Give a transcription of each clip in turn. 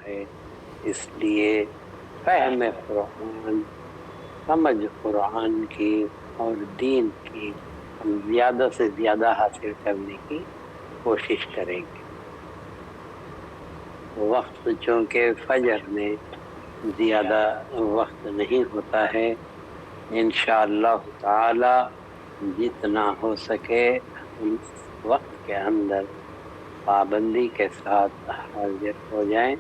ہے، اس لیے فہم قرآن، سمجھ قرآن کی اور دین کی ہم زیادہ سے زیادہ حاصل کرنے کی کوشش کریں گے۔ وقت چونکہ فجر میں زیادہ وقت نہیں ہوتا ہے، انشاءاللہ تعالی جتنا ہو سکے ہم وقت کے اندر پابندی کے ساتھ حاضر ہو جائیں،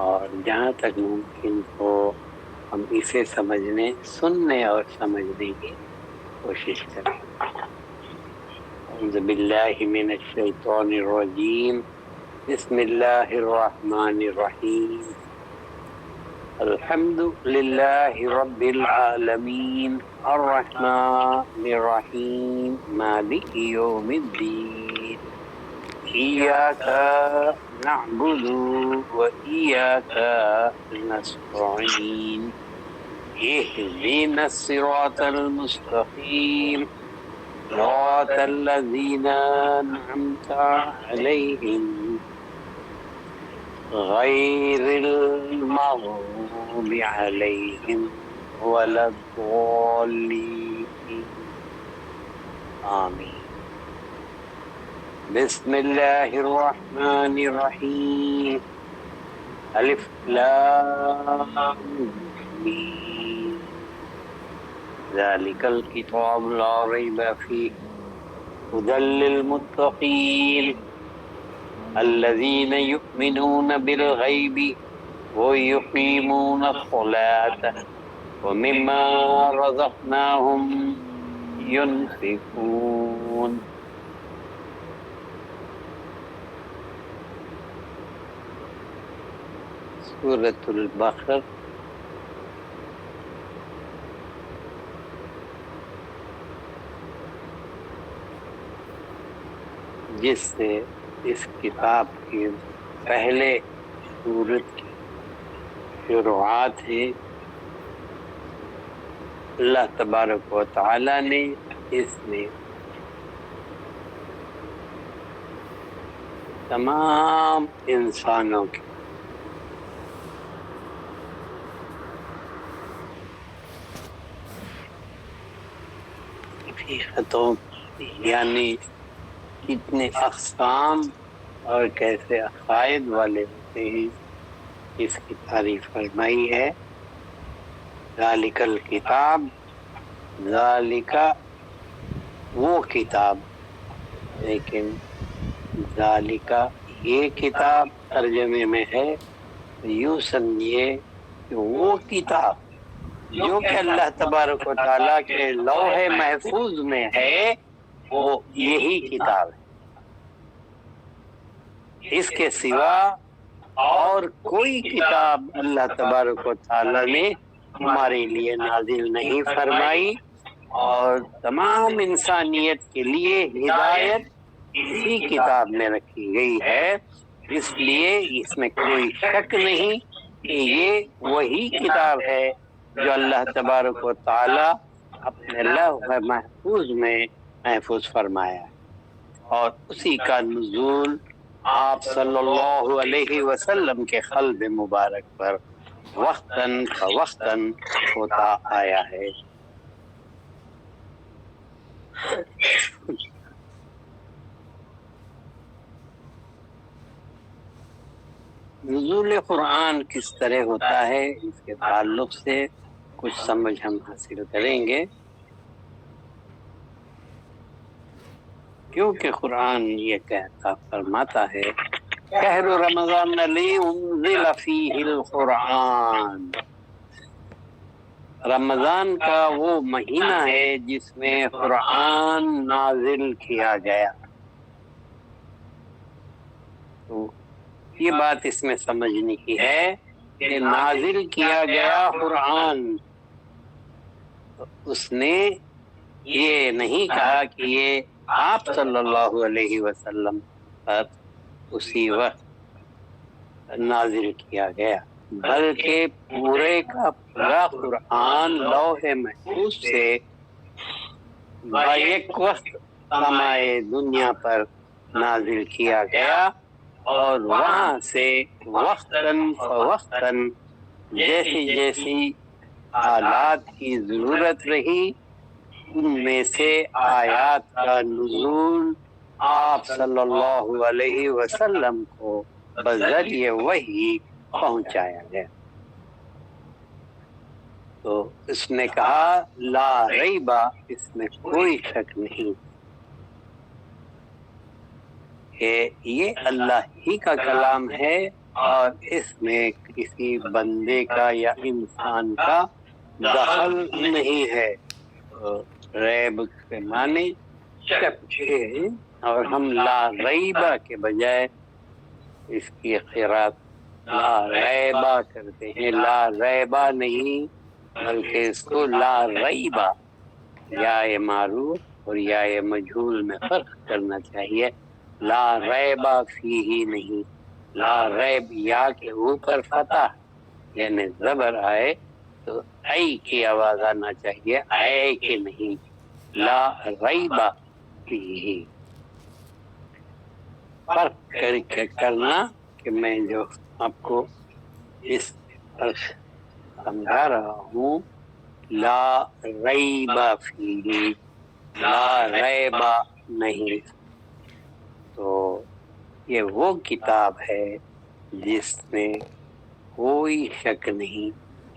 اور جہاں تک ممکن ہو ہم اسے سمجھنے، سننے اور سمجھنے کی کوشش کریں۔ اعوذ باللہ من الشیطان الرجیم، بسم اللہ الرحمن الرحیم، الحمد للہ رب العالمین، الرحمن الرحیم، مالک یوم الدین، ایاک نعبد و ایاک نستعین، اهدنا الصراط المستقیم، صراط الذین انعمت علیہم غیر المغضوب علیہم ولا الضالین، آمین۔ بسم اللہ الرحمن الرحیم، الف لام میم، ذالک الکتاب لا ریب فیہ ھدی للمتقین الذین یؤمنون بالغیب ویقیمون الصلاة ومما رزقناہم ينفقون۔ سورۃ البقرہ جس سے اس کتاب کی پہلے سورت کی شروعات ہے، اللہ تبارک و تعالی نے اس میں تمام انسانوں کی حقیقتوں، یعنی کتنے اقسام اور کیسے عقائد والے ہوتے ہیں، اس کی تعریف فرمائی ہے۔ ذالک الکتاب، ذالک وہ کتاب، لیکن ذالک یہ کتاب ترجمے میں ہے، یوں سمجھیے کہ وہ کتاب جو کہ اللہ تبارک و تعالیٰ کے لوح محفوظ میں ہے، وہ یہی کتاب ہے۔ اس کے سوا اور کوئی کتاب اللہ تبارک و تعالیٰ نے ہمارے لیے نازل نہیں فرمائی، اور تمام انسانیت کے لیے ہدایت اسی کتاب میں رکھی گئی ہے۔ اس لیے اس میں کوئی شک نہیں کہ یہ وہی کتاب ہے جو اللہ تبارک و تعالیٰ اپنے لوح محفوظ میں محفوظ فرمایا ہے، اور اسی کا نزول آپ صلی اللہ علیہ وسلم کے قلب مبارک پر وقتاً فوقتاً ہوتا آیا ہے۔ نزول قرآن کس طرح ہوتا ہے، اس کے تعلق سے کچھ سمجھ ہم حاصل کریں گے، کیونکہ قرآن یہ کہتا فرماتا ہے، شہر رمضان الذی انزل فیہ القرآن، رمضان کا وہ مہینہ ہے جس میں قرآن نازل کیا گیا۔ تو یہ بات اس میں سمجھنے کی ہے کہ نازل کیا گیا قرآن، اس نے یہ نہیں کہا کہ یہ آپ صلی اللہ علیہ وسلم پر اسی وقت نازل کیا گیا، بلکہ پورے کا پورا قرآن لوح محفوظ سے بیک وقت سمائے دنیا پر نازل کیا گیا، اور وہاں سے وقتاً فوقتاً جیسی جیسی حالات کی ضرورت رہی ان میں سے آیات کا نزول آپ صلی اللہ علیہ وسلم کو بذریعہ وحی پہنچایا گیا۔ تو اس نے کہا لا ریبہ، اس میں کوئی شک نہیں کہ یہ اللہ ہی کا کلام ہے اور اس میں کسی بندے کا یا انسان کا دخل نہیں ہے۔ ریب کے معنی شک ہے، اور ہم لا ریبہ کے بجائے اس کی قرات لا ریبہ کرتے ہیں، لا ریبہ نہیں بلکہ اس کو لا ریبہ، یا معروف اور یا مجہول میں فرق کرنا چاہیے۔ لا ریبہ فیہ نہیں، لا ریب یا کے اوپر فتح یعنی زبر آئے تو ای کی آواز آنا چاہیے، اے کے نہیں، لا ریبہ فیہ۔ فرق کر کے کرنا کہ میں جو آپ کو اس پر سمجھا رہا ہوں، لا ریبہ فیہ، لا ریبہ نہیں۔ تو یہ وہ کتاب ہے جس میں کوئی شک نہیں۔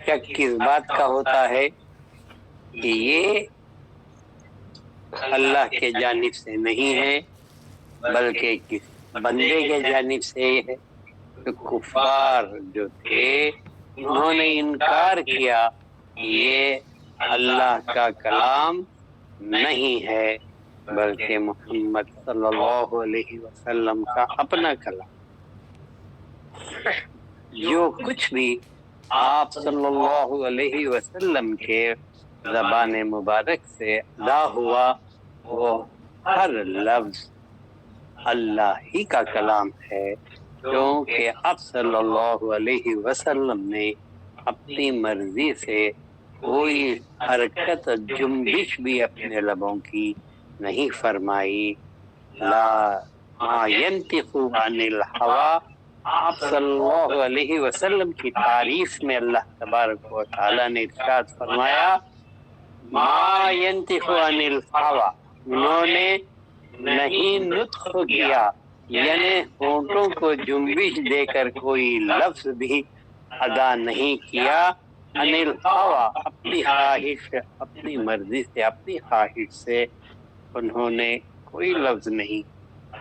شک کس بات کا ہوتا ہے کہ یہ اللہ کے جانب سے نہیں ہے بلکہ کس بندے کے جانب سے ہے۔ تو کفار جو تھے انہوں نے انکار کیا کہ یہ اللہ کا کلام نہیں ہے بلکہ محمد صلی اللہ علیہ وسلم کا اپنا کلام۔ جو کچھ بھی آپ صلی اللہ علیہ وسلم کے زبان مبارک سے ادا ہوا وہ ہر لفظ اللہ ہی کا کلام ہے، کیونکہ آپ صلی اللہ علیہ وسلم نے اپنی مرضی سے کوئی حرکت جنبش بھی اپنے لبوں کی نہیں فرمائی۔ لا ما ينطق عن الہوا، آپ صلی اللہ علیہ وسلم کی تعریف میں اللہ تبارک و تعالی نے ارشاد فرمایا ما ينطق عن الہوا، انہوں نے نہیں نطق کیا یعنی ہونٹوں کو جنبش دے کر کوئی لفظ بھی ادا نہیں کیا، عن الہوا اپنی خواہش، اپنی مرضی سے، اپنی خواہش سے انہوں نے کوئی لفظ نہیں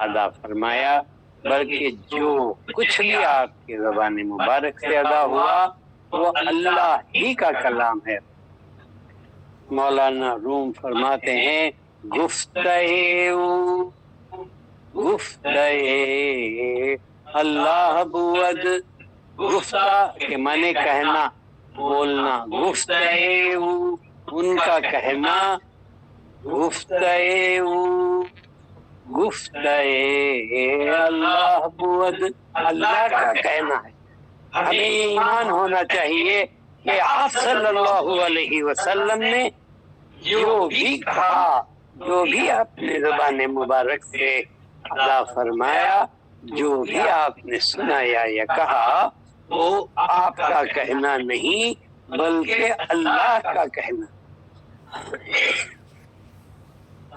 ادا فرمایا، بلکہ جو کچھ بھی آپ کی زبان مبارک سے ادا ہوا وہ اللہ ہی کا کلام ہے۔ مولانا روم فرماتے ہیں گفتہ اللہ بود، گفتہ کے معنی کہنا، بولنا، گفتہ ان کا کہنا، گفتہ اللہ بود اللہ کا کہنا ہے۔ ہمیں ایمان ہونا چاہیے کہ آپ صلی اللہ علیہ وسلم نے جو بھی کہا، جو بھی اپنے زبان مبارک سے ادا فرمایا، جو بھی آپ نے سنایا یا کہا وہ آپ کا کہنا نہیں بلکہ اللہ کا کہنا۔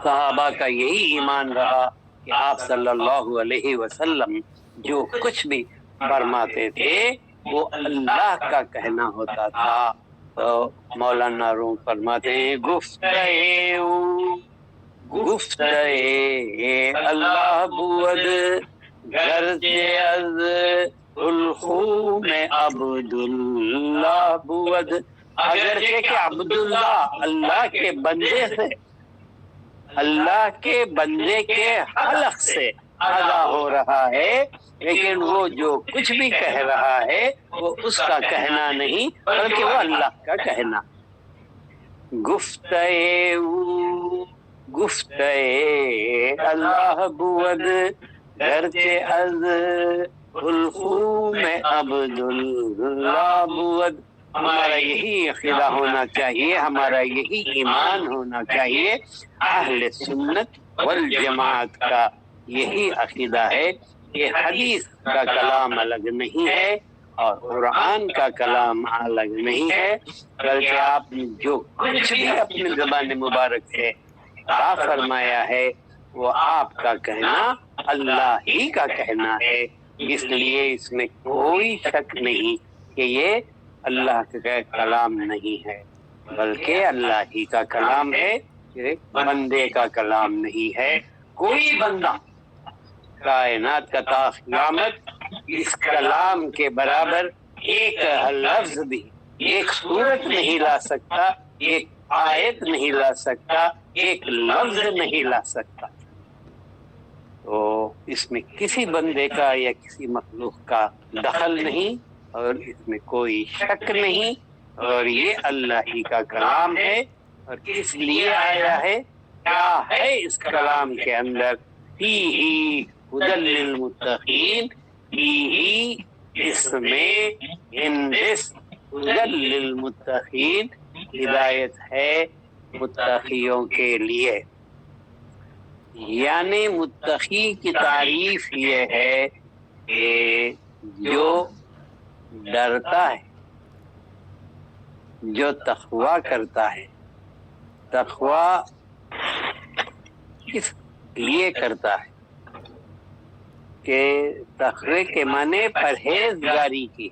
صحابہ کا یہی ایمان رہا کہ آپ صلی اللہ علیہ وسلم جو کچھ بھی فرماتے تھے وہ اللہ کا کہنا ہوتا تھا۔ تو مولانا روم فرماتے ہیں گفتہ اللہ بود، گرچہ از الخوم عبداللہ بود، اگرچہ کہ عبداللہ اللہ کے بندے سے، اللہ کے بندے کے حلق سے ادا ہو رہا ہے، لیکن وہ جو کچھ بھی کہہ رہا ہے وہ اس کا کہنا نہیں بلکہ وہ اللہ کا کہنا۔ گفتہ اللہ بود، گرچہ از الخوم عبداللہ بود۔ ہمارا یہی عقیدہ ہونا چاہیے، ہمارا یہی ایمان ہونا چاہیے۔ اہل سنت والجماعت کا یہی عقیدہ ہے کہ حدیث کا کلام الگ نہیں ہے اور قرآن کا کلام الگ نہیں ہے، بلکہ آپ نے جو کچھ بھی اپنی زبان مبارک سے عطا فرمایا ہے وہ آپ کا کہنا اللہ ہی کا کہنا ہے۔ اس لیے اس میں کوئی شک نہیں کہ یہ اللہ کا کلام نہیں ہے، بلکہ اللہ ہی کا کلام ہے، بندے کا کلام نہیں ہے۔ کوئی بندہ کائنات کا تا قیامت اس کلام کے برابر ایک لفظ بھی، ایک صورت نہیں لا سکتا، ایک آیت نہیں لا سکتا، ایک لفظ نہیں لا سکتا۔ تو اس میں کسی بندے کا یا کسی مخلوق کا دخل نہیں اور اس میں کوئی شک نہیں، اور یہ اللہ ہی کا کلام ہے۔ اور کس لیے آیا ہے، کیا ہے اس کلام کے اندر؟ فیہ ھدی للمتقین، فیہ اس میں، ان دس ھدی للمتقین، ہدایت ہے متقیوں کے لیے۔ یعنی متقی کی تعریف یہ ہے کہ جو ڈرتا ہے، جو تقویٰ کرتا ہے۔ تقویٰ کس لیے کرتا ہے؟ کہ تقوی کے معنی پرہیزگاری کی۔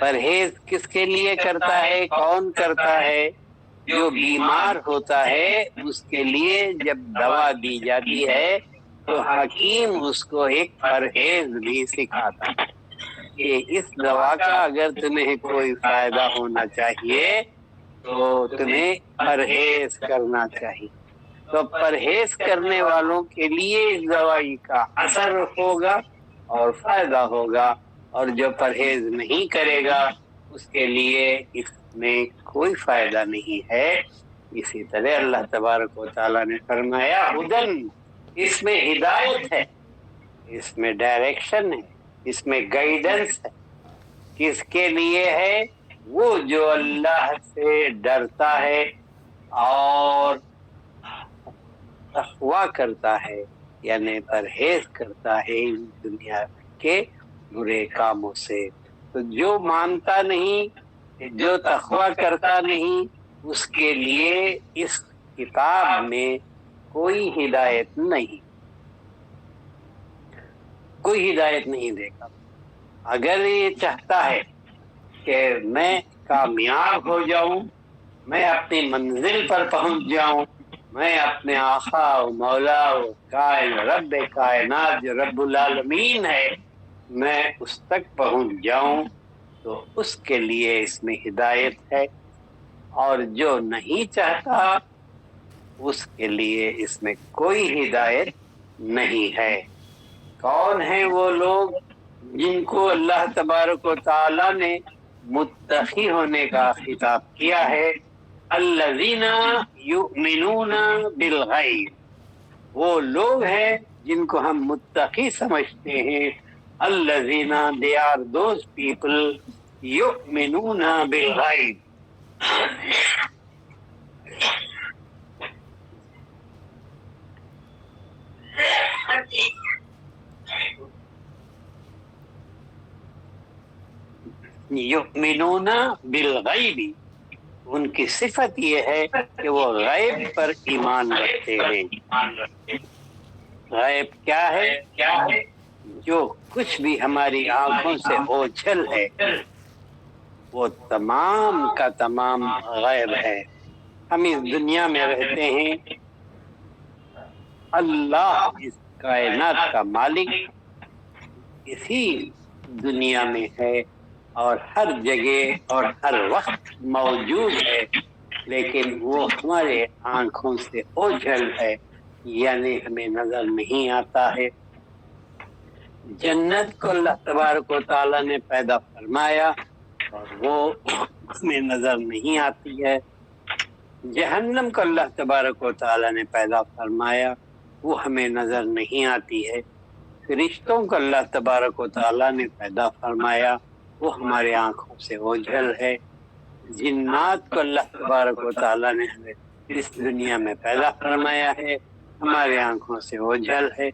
پرہیز کس کے لیے کرتا ہے، کون کرتا ہے؟ جو بیمار ہوتا ہے اس کے لیے جب دوا دی جاتی ہے تو حکیم اس کو ایک پرہیز بھی سکھاتا ہے کہ اس دوا کا اگر تمہیں کوئی فائدہ ہونا چاہیے تو تمہیں پرہیز کرنا چاہیے۔ تو پرہیز کرنے والوں کے لیے اس دوائی کا اثر ہوگا اور فائدہ ہوگا، اور جو پرہیز نہیں کرے گا اس کے لیے اس میں کوئی فائدہ نہیں ہے۔ اسی طرح اللہ تبارک و تعالیٰ نے فرمایا ہدن، اس میں ہدایت ہے، اس میں ڈائریکشن ہے، اس میں گائیڈنس ہے۔ کس کے لیے ہے؟ وہ جو اللہ سے ڈرتا ہے اور تقویٰ کرتا ہے، یعنی پرہیز کرتا ہے اس دنیا کے برے کاموں سے۔ تو جو مانتا نہیں، جو تقویٰ کرتا نہیں، اس کے لیے اس کتاب میں کوئی ہدایت نہیں، کوئی ہدایت نہیں دے گا۔ اگر یہ چاہتا ہے کہ میں کامیاب ہو جاؤں، میں اپنی منزل پر پہنچ جاؤں، میں اپنے آقا و مولا و رب کائنات جو رب العالمین ہے میں اس تک پہنچ جاؤں، تو اس کے لیے اس میں ہدایت ہے۔ اور جو نہیں چاہتا اس کے لیے اس میں کوئی ہدایت نہیں ہے۔ کون ہیں وہ لوگ جن کو اللہ تبارک و تعالی نے متقی ہونے کا خطاب کیا ہے؟ الذین یؤمنون بالغیب، وہ لوگ ہیں جن کو ہم متقی سمجھتے ہیں۔ الذین they are those people یؤمنون بالغیب، یؤمنون بالغیب، ان کی صفت یہ ہے کہ وہ غیب پر ایمان رکھتے ہیں۔ غیب کیا ہے؟ جو کچھ بھی ہماری آنکھوں سے اوجھل ہے وہ تمام کا تمام غیب ہے۔ ہم اس دنیا میں رہتے ہیں، اللہ اس کائنات کا مالک اسی دنیا میں ہے اور ہر جگہ اور ہر وقت موجود ہے، لیکن وہ ہمارے آنکھوں سے اوجھل ہے، یعنی ہمیں نظر نہیں آتا ہے۔ جنت کو اللہ تبارک و تعالیٰ نے پیدا فرمایا اور وہ ہمیں نظر نہیں آتی ہے۔ جہنم کو اللہ تبارک و تعالیٰ نے پیدا فرمایا، وہ ہمیں نظر نہیں آتی ہے۔ فرشتوں کو اللہ تبارک و تعالیٰ نے پیدا فرمایا، وہ ہمارے آنکھوں سے اوجھل ہے۔ جنات کو اللہ تبارک و تعالیٰ نے ہمیں اس دنیا میں پیدا فرمایا ہے، ہمارے آنکھوں سے اوجھل ہے۔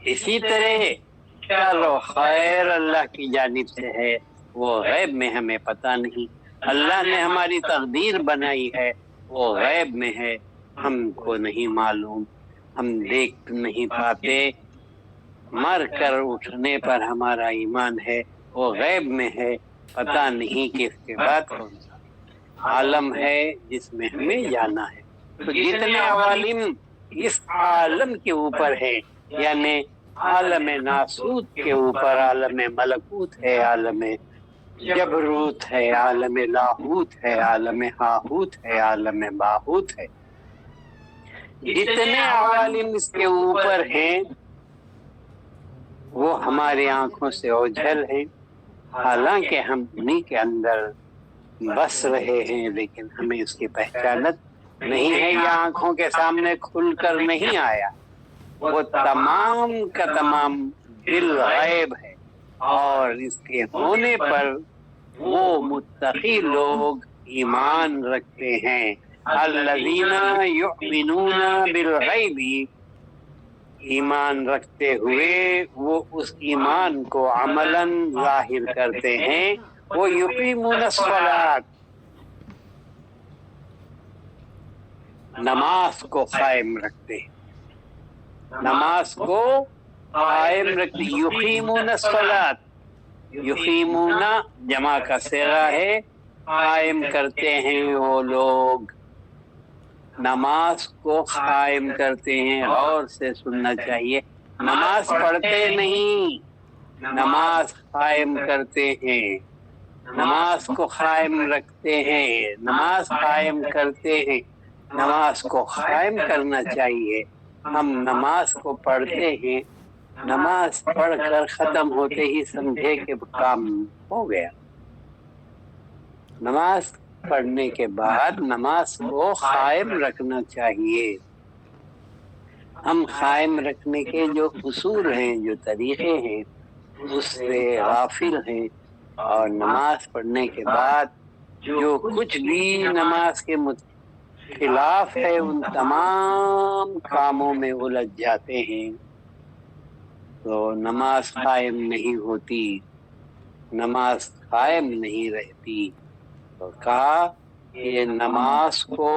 اسی طرح شر و خیر اللہ کی جانب سے ہے، وہ غیب میں ہمیں پتہ نہیں۔ اللہ نے ہماری تقدیر بنائی ہے، وہ غیب میں ہے، ہم کو نہیں معلوم، ہم دیکھ نہیں پاتے۔ مر کر اٹھنے پر ہمارا ایمان ہے، وہ غیب میں ہے، پتہ نہیں کہ اس کے بعد کون سا عالم ہے جس میں ہمیں جانا ہے۔ تو جتنے عوالم اس عالم کے اوپر ہے، یعنی عالم ناسوت کے اوپر عالم ملکوت ہے، عالم جبروت ہے، عالم لاہوت ہے، عالم ہاہوت ہے، عالم باہوت ہے، جتنے عوالم اس کے اوپر ہیں وہ ہماری آنکھوں سے اوجھل ہیں، حالانکہ ہم انہی کے اندر بس رہے ہیں، لیکن ہمیں اس کی پہچانت نہیں ہے، یہ آنکھوں کے سامنے کھل کر نہیں آیا۔ وہ تمام کا تمام بالغیب ہے، اور اس کے ہونے پر وہ متقی لوگ ایمان رکھتے ہیں۔ الذین یؤمنون بالغیب، ایمان رکھتے ہوئے وہ اس ایمان کو عملاً ظاہر کرتے ہیں۔ وہ یقیمون الصلاۃ، نماز کو قائم رکھتے ہیں، نماز کو قائم رکھتے۔ یقیمون الصلاۃ، یقیمون جمع کا صیغہ ہے، قائم کرتے ہیں وہ لوگ، نماز کو قائم کرتے ہیں۔ غور سے سننا چاہیے، نماز پڑھتے نہیں، نماز قائم کرتے ہیں، نماز کو قائم رکھتے ہیں، نماز قائم کرتے ہیں۔ نماز کو قائم کرنا چاہیے۔ ہم نماز کو پڑھتے ہیں، نماز پڑھ کر ختم ہوتے ہی سمجھے کہ کام ہو گیا۔ نماز پڑھنے کے بعد نماز کو قائم رکھنا چاہیے۔ ہم قائم رکھنے کے جو اصول ہیں، جو طریقے ہیں، اس سے غافل ہیں، اور نماز پڑھنے کے بعد جو کچھ بھی نماز کے خلاف ہے ان تمام کاموں میں الجھ جاتے ہیں، تو نماز قائم نہیں ہوتی، نماز قائم نہیں رہتی۔ تو کہا کہ نماز کو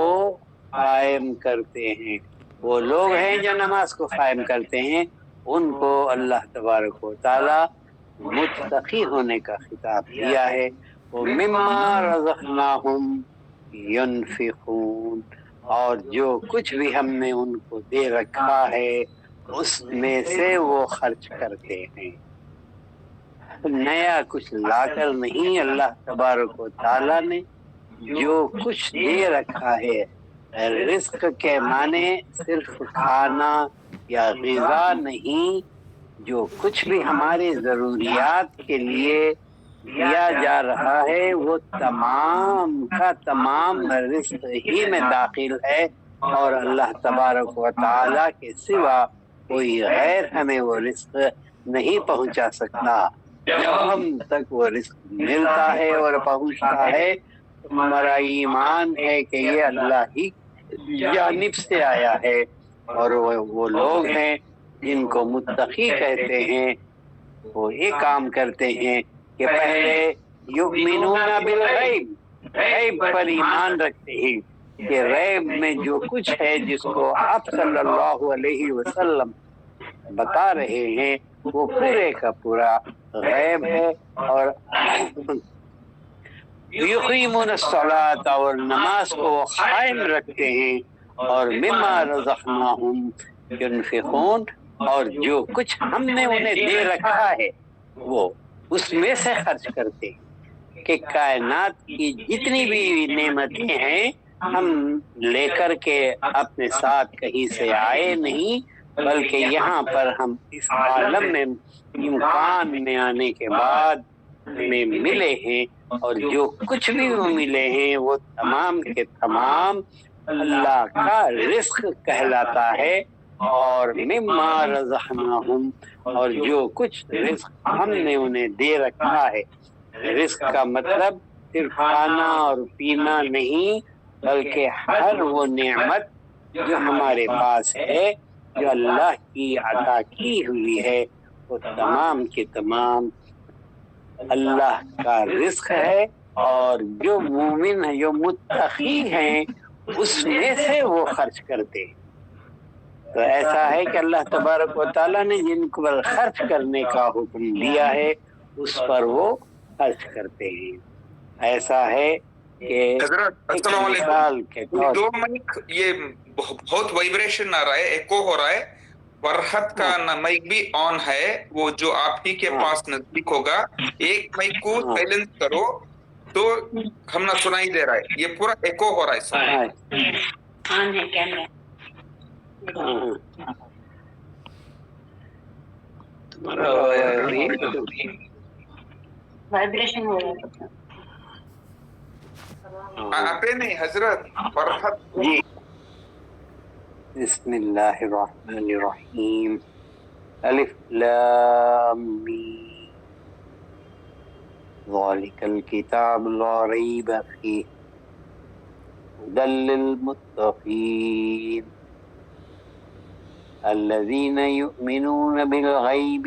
قائم کرتے ہیں، وہ لوگ ہیں جو نماز کو قائم کرتے ہیں، ان کو اللہ تبارک و تعالی متقی ہونے کا خطاب دیا ہے۔ وہ مما رزقناہم ینفقون، اور جو کچھ بھی ہم نے ان کو دے رکھا ہے اس میں سے وہ خرچ کرتے ہیں۔ نیا کچھ لا کر نہیں، اللہ تبارک و تعالی نے جو کچھ دے رکھا ہے، رزق کے معنی صرف کھانا یا غذا نہیں، جو کچھ بھی ہماری ضروریات کے لیے دیا جا رہا ہے وہ تمام کا تمام رزق ہی میں داخل ہے، اور اللہ تبارک و تعالی کے سوا کوئی غیر ہمیں وہ رزق نہیں پہنچا سکتا۔ جب ہم تک وہ رزق ملتا ہے اور پہنچتا ہے، ہمارا ایمان ہے کہ یہ اللہ ہی جانب سے آیا ہے، اور وہ لوگ ہیں جن کو متقی کہتے ہیں، وہ یہ کام کرتے ہیں کہ پہلے یؤمنون بالغیب، غیب پر ایمان رکھتے ہیں کہ غیب میں جو کچھ ہے جس کو آپ صلی اللہ علیہ وسلم بتا رہے ہیں وہ پورے کا پورا غیب ہے، اور یقیمون الصلاۃ، اور نماز کو قائم رکھتے ہیں، اور مما رزقناہم ینفقون، اور جو کچھ ہم نے انہیں دے رکھا ہے وہ اس میں سے خرچ کرتے ہیں۔ کہ کائنات کی جتنی بھی نعمتیں ہیں ہم لے کر کے اپنے ساتھ کہیں سے آئے نہیں، بلکہ یہاں پر ہم اس عالم میں امکان میں آنے کے بعد ہمیں ملے ہیں، اور جو کچھ بھی وہ ملے ہیں وہ تمام کے تمام اللہ کا رزق کہلاتا ہے۔ اور مما رزقناہم، اور جو کچھ رزق ہم نے انہیں دے رکھا ہے، رزق کا مطلب صرف کھانا اور پینا نہیں، بلکہ ہر وہ نعمت جو ہمارے پاس ہے، جو اللہ کی عطا کی ہوئی ہے، وہ تمام کے تمام اللہ کا رزق ہے، اور جو مومن ہے، جو متقی ہیں، اس میں سے وہ خرچ کرتے ہیں۔ تو ایسا ہے کہ اللہ تبارک و تعالیٰ نے جن کو خرچ کرنے کا حکم دیا ہے اس پر وہ خرچ کرتے ہیں۔ ایسا ہے کہ حضرت ایک السلام مثال کے علیکم، طور دو مائک یہ بہت وائبریشن آ رہا ہے، ایکو ہو رہا ہے۔ فرحت کا مائک بھی آن ہے، وہ جو آپ ہی کے پاس نزدیک ہوگا، ایک مائک کو سائلنس کرو تو ہم نہ سنائی دے رہا ہے، یہ پورا ایکو ہو رہا ہے سب۔ آن ہے کیمرہ، وائبریشن ہو رہا ہے۔ آتے نہیں حضرت فرحت جی، بسم اللہ الرحمن الرحیم، الف لام میم، ذالک الکتاب لا ریب فیہ ھدی للمتقین الذین یؤمنون بالغیب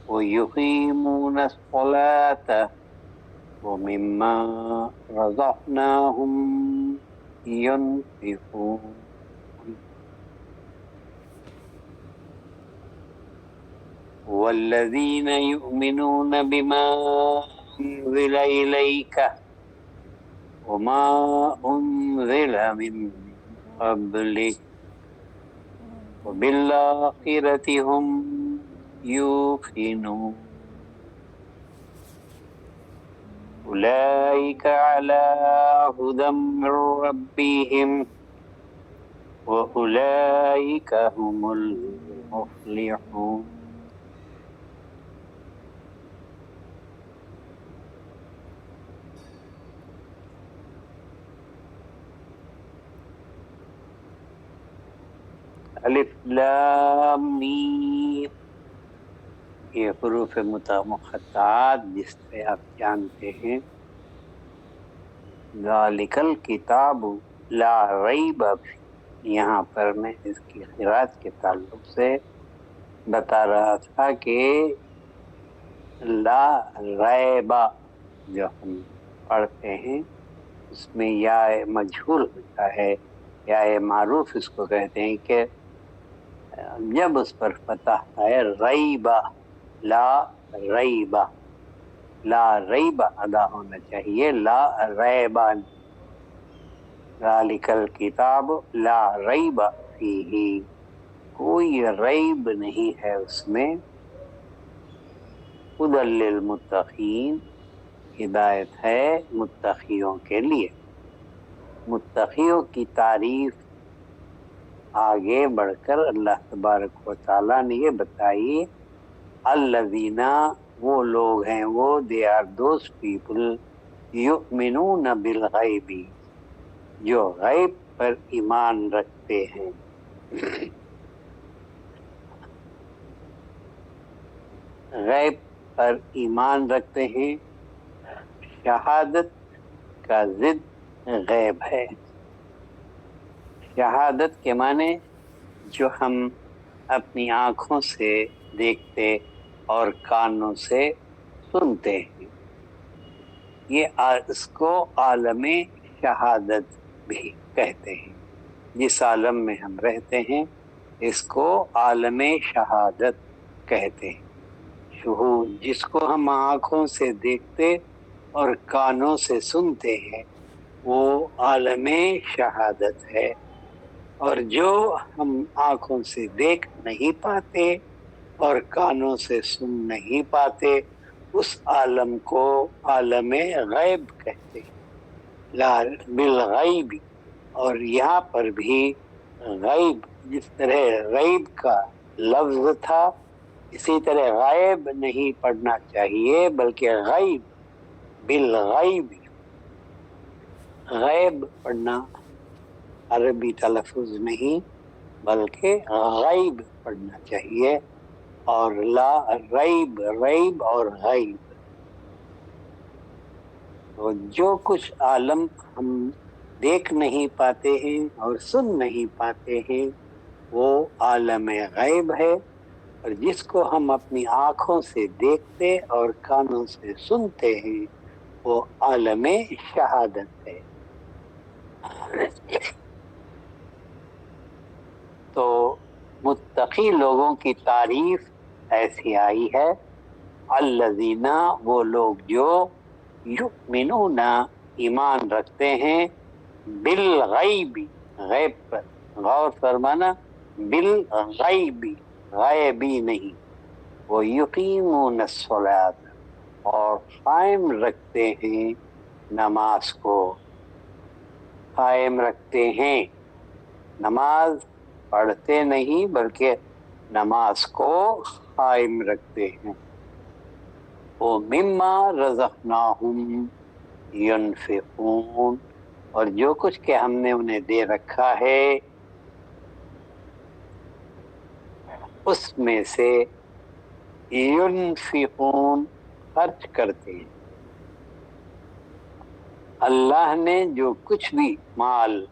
ویقیمون الصلاة ومما رزقناهم ينفقون والذين يؤمنون بما أنزل إليك وما أنزل من قبلك وبالآخرة هم يوقنون أولئك على هدى من ربهم وأولئك هم المفلحون۔ الف لام میم، یہ حروف مقطعات جس سے آپ جانتے ہیں۔ ذالک الکتاب لا ریب فیہ، یہاں پر میں اس کی قراءت کے تعلق سے بتا رہا تھا کہ لا ریب جو ہم پڑھتے ہیں اس میں یا مجہول ہوتا ہے، یا معروف اس کو کہتے ہیں کہ جب اس پر فتح ہے ریبہ، لا ریبہ، لا ریبہ ادا ہونا چاہیے، لا ریبہ۔ ذالک الکتاب لا ریب فیہ، کوئی ریب نہیں ہے اس میں۔ ھدی للمتقین، ہدایت ہے متقیوں کے لیے۔ متقیوں کی تعریف آگے بڑھ کر اللہ تبارک و تعالیٰ نے یہ بتائی، الذین، وہ لوگ ہیں، وہ they are those people یؤمنون بالغیب، جو غیب پر ایمان رکھتے ہیں۔ غیب پر ایمان رکھتے ہیں، شہادت کا ضد غیب ہے۔ شہادت کے معنی جو ہم اپنی آنکھوں سے دیکھتے اور کانوں سے سنتے ہیں، یہ اس کو عالم شہادت بھی کہتے ہیں۔ جس عالم میں ہم رہتے ہیں اس کو عالم شہادت کہتے ہیں۔ شہود، جس کو ہم آنکھوں سے دیکھتے اور کانوں سے سنتے ہیں وہ عالم شہادت ہے، اور جو ہم آنکھوں سے دیکھ نہیں پاتے اور کانوں سے سن نہیں پاتے اس عالم کو عالم غیب کہتے ہیں، لا بالغیب۔ اور یہاں پر بھی غیب، جس طرح غیب کا لفظ تھا اسی طرح غائب نہیں پڑھنا چاہیے بلکہ غیب، بالغیب۔ غیب پڑھنا عربی تلفظ نہیں بلکہ غیب پڑھنا چاہیے، اور لا ریب، ریب اور غیب۔ تو جو کچھ عالم ہم دیکھ نہیں پاتے ہیں اور سن نہیں پاتے ہیں وہ عالم غیب ہے، اور جس کو ہم اپنی آنکھوں سے دیکھتے اور کانوں سے سنتے ہیں وہ عالم شہادت ہے۔ تو متقی لوگوں کی تعریف ایسی آئی ہے، الذین، وہ لوگ جو یؤمنون، ایمان رکھتے ہیں، بالغیب، غیب پر غور فرمانا، بالغیب، غیبی نہیں، وہ یقیمون الصلاۃ، اور قائم رکھتے ہیں نماز کو، قائم رکھتے ہیں، نماز پڑھتے نہیں بلکہ نماز کو قائم رکھتے ہیں، وہ مما رزقناہم ینفقون، اور جو کچھ کہ ہم نے انہیں دے رکھا ہے اس میں سے ینفقون، خرچ کرتے ہیں۔ اللہ نے جو کچھ بھی مال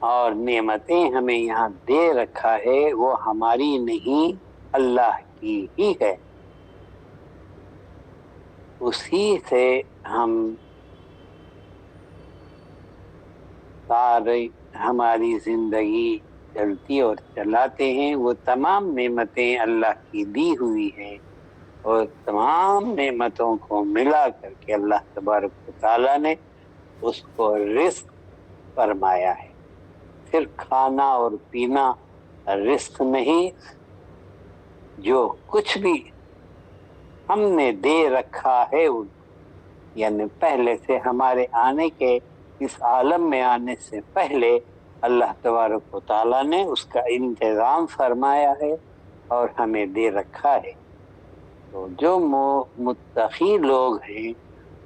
اور نعمتیں ہمیں یہاں دے رکھا ہے وہ ہماری نہیں، اللہ کی ہی ہے، اسی سے ہم ساری ہماری زندگی چلتی اور چلاتے ہیں۔ وہ تمام نعمتیں اللہ کی دی ہوئی ہیں، اور تمام نعمتوں کو ملا کر کے اللہ تبارک و تعالیٰ نے اس کو رزق فرمایا ہے۔ صرف کھانا اور پینا رزق نہیں، جو کچھ بھی ہم نے دے رکھا ہے ان کو، یعنی پہلے سے ہمارے آنے کے، اس عالم میں آنے سے پہلے اللہ تبارک و تعالیٰ نے اس کا انتظام فرمایا ہے اور ہمیں دے رکھا ہے۔ تو جو متقی لوگ ہیں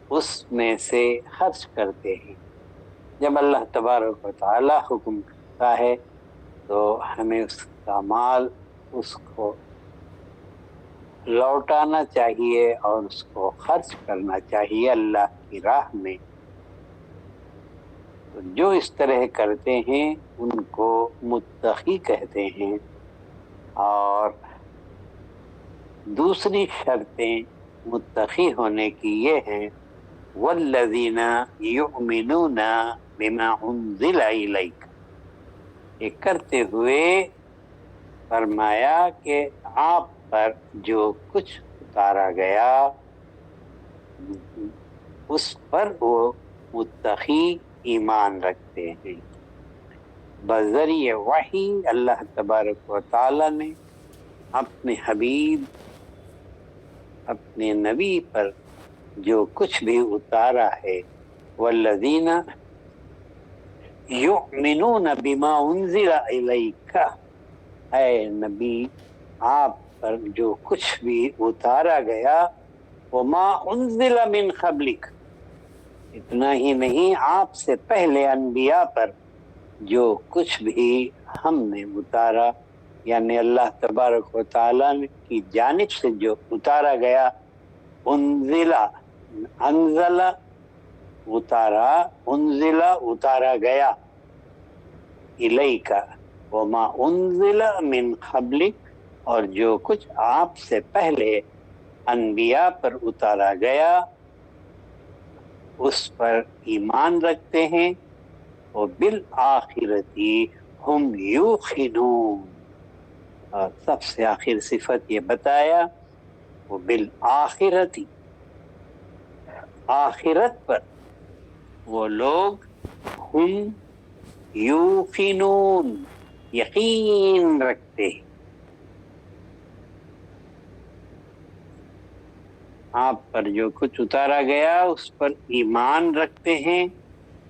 اس میں سے خرچ کرتے ہیں۔ جب اللہ تبارک و تعالیٰ حکم کرتا ہے تو ہمیں اس کا مال اس کو لوٹانا چاہیے اور اس کو خرچ کرنا چاہیے اللہ کی راہ میں۔ تو جو اس طرح کرتے ہیں ان کو متقی کہتے ہیں۔ اور دوسری شرطیں متقی ہونے کی یہ ہیں، والذین یؤمنون بما انزل الیک، یہ کرتے ہوئے فرمایا کہ آپ پر جو کچھ اتارا گیا اس پر وہ متقی ایمان رکھتے ہیں۔ بذریعہ وحی اللہ تبارک و تعالی نے اپنے حبیب، اپنے نبی پر جو کچھ بھی اتارا ہے، والذین یؤمنون بما انزل الیک، اے نبی آپ پر جو کچھ بھی اتارا گیا، وما انزل من قبلک، اتنا ہی نہیں آپ سے پہلے انبیاء پر جو کچھ بھی ہم نے اتارا، یعنی اللہ تبارک و تعالیٰ کی جانب سے جو اتارا گیا، انزل اتارا، انزل اتارا گیا، الیک وما انزل من قبلک، اور جو کچھ آپ سے پہلے انبیاء پر اتارا گیا اس پر ایمان رکھتے ہیں، وبالآخرۃ ہم یوقنون، اور سب سے آخر صفت یہ بتایا، وبالآخرۃ، آخرت پر وہ لوگ ہم یوقنون، یقین رکھتے ہیں۔ آپ پر جو کچھ اتارا گیا اس پر ایمان رکھتے ہیں،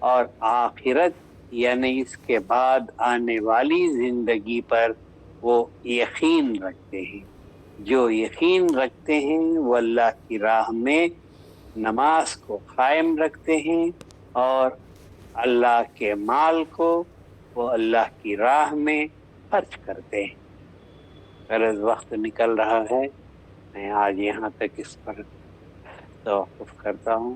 اور آخرت یعنی اس کے بعد آنے والی زندگی پر وہ یقین رکھتے ہیں۔ جو یقین رکھتے ہیں وہ اللہ کی راہ میں نماز کو قائم رکھتے ہیں، اور اللہ کے مال کو وہ اللہ کی راہ میں خرچ کرتے ہیں۔ غرض وقت نکل رہا ہے، میں آج یہاں تک اس پر توقف کرتا ہوں۔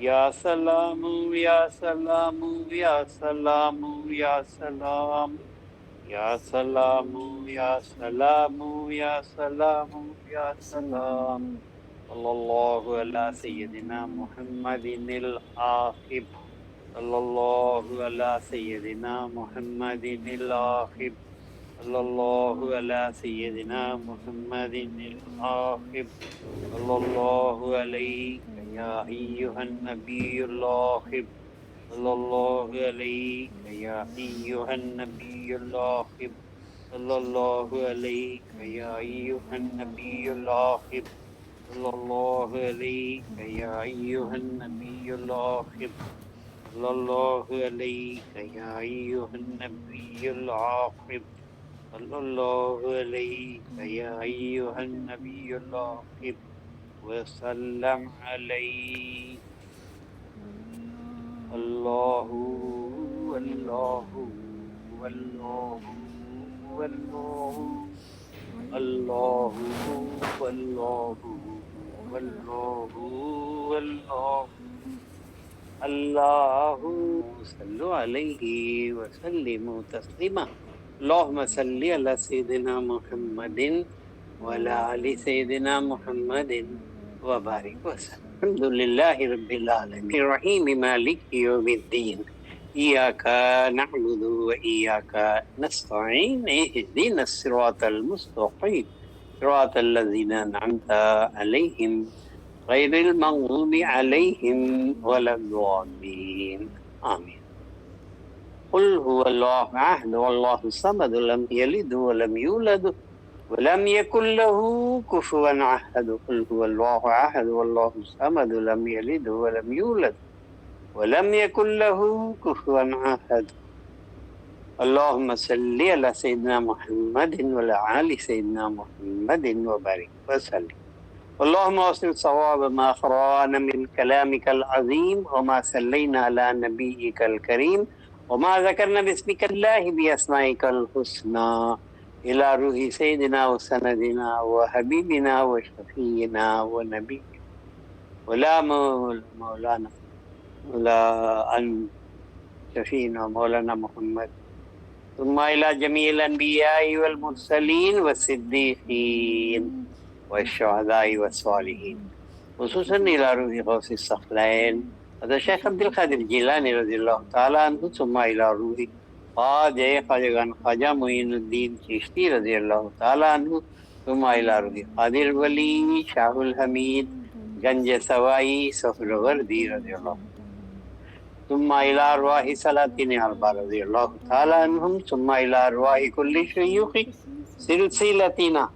یا سلام یا سلام یا سلام یا سلام یا سلام یا سلام یا سلام یا سلام صلی اللہ علی سیدنا محمد العاقب صلی اللہ علی سیدنا محمد العاقب صلی اللہ علی سیدنا محمد العاقب صلی اللہ علیہ یا ایہا النبی العاقب صلی اللہ علیہ یا ایہا النبی العاقب صلی اللہ علیہ یا ایہا النبی العاقب صلی اللہ علیہ یا ایہا النبی العاقب صلی اللہ علیہ یا ایہا النبی العاقب صلی اللہ علیہ یا ایہا النبی العاقب وسلم علیہ اللہ اللہ اللہ اللہ اللہ اللہ اللہ اللہ صلو علیہ وسلم تسلیما اللہم صلی علی سیدنا محمد وعلی آل سیدنا محمد وبارک وسلم الحمد للہ رب العالمین الرحیم مالک یوم الدین ایاک نعبد و ایاک نستعین اهدنا الصراط المستقیم صراط الذین انعمت علیہم غیر المغضوب علیہم ولا الضالین آمین قل هو اللہ احد واللہ الصمد لم یلد ولم یولد ولم يكن له كفوا احد قل هو الله احد والله الصمد لم يلد ولم يولد ولم يكن له كفوا احد اللهم صل على سيدنا محمد وعلى آل سيدنا محمد وبارك وسلم اللهم اوصل صواب ما قرانا من كلامك العظيم وما صلينا على نبيك الكريم وما ذكرنا باسمك الله بأسمائك الحسنى إلى روح سيدنا وسندنا وحبيبنا وشفينا ونبينا ولا مولانا ولا أن شفينا مولانا محمد ثم إلى جميع الأنبياء والمرسلين والصديقين والشهداء والصالحين خصوصا إلى روح غوث الثقلين هذا الشيخ عبد القادر الجيلاني رضي الله تعالى عنه ثم إلى روح خواجہ معین الدین چشتی رضی اللہ تعالیٰ عنہ ثم إلى روح قادر ولی شاہ الحمید گنج سوائی سہروردی رضی اللہ ثم إلى أرواح سلاطین اربعہ رضی اللہ تعالیٰ عنہم ثم إلى أرواح کل شیوخ سلسلتنا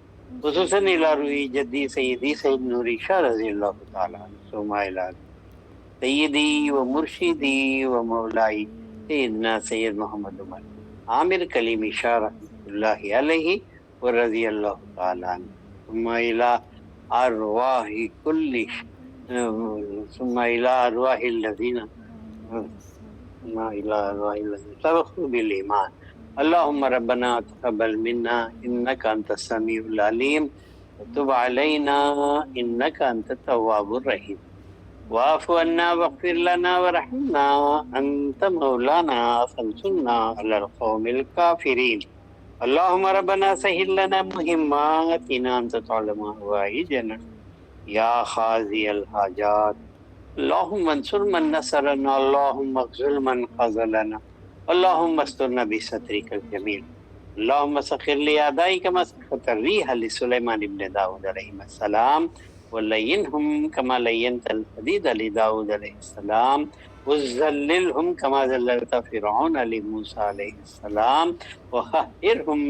خصوصاً إلى روح جدی سیدی سید نوری شاہ رضی اللہ تعالیٰ عنہ ثم إلى سیدی و مرشدی و مولائی سیدنا سید محمد عمر عامر کلیمی شاہ رحمۃ اللہ علیہ ورضی اللہ تعالیٰ عنہ ثم إلى أرواح كل ثم إلى أرواح الذين سبقوا بالإيمان اللهم ربنا تقبل منا إنك أنت السميع العليم وتب علينا إنك أنت التواب الرحيم واعف عنا واغفر لنا وارحمنا أنت مولانا فانصرنا على القوم الكافرين اللهم ربنا سهل لنا مهماتنا أنت تعلم حوائجنا يا قاضي الحاجات اللهم انصر من نصرنا اللهم اخذل من خذلنا اللهم استرنا بسترك الجميل اللهم سخر لأعدائي كما سخرت الريح لسليمان بن داود عليه السلام ولينهم كما لينت الحديد لداود عليه السلام وذللهم كما ذللت فرعون لموسى عليه السلام وقهرهم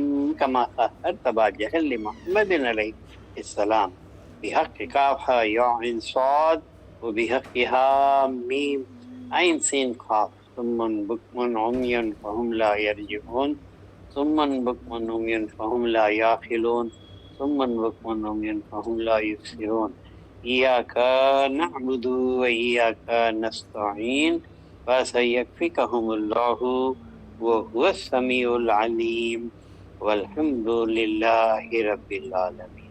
كما قهرت أبا جهل لمحمد عليه السلام بحق كاف يا عين صاد وبحق ها ميم عين سين قاف ثم بكم عمي فهم لا يرجعون ثم بكم عمي فهم لا يعقلون ثم بكم عمي فهم لا يبصرون إياك نعبد وإياك نستعين فسيكفيكهم الله وهو السميع العليم والحمد لله رب العالمين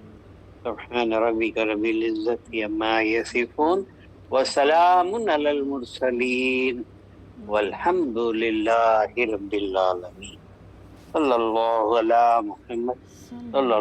سبحان ربك رب العزة عما يصفون وسلام علی المرسلین والحمد للہ رب العالمین. صلی اللہ علی محمد صلی اللہ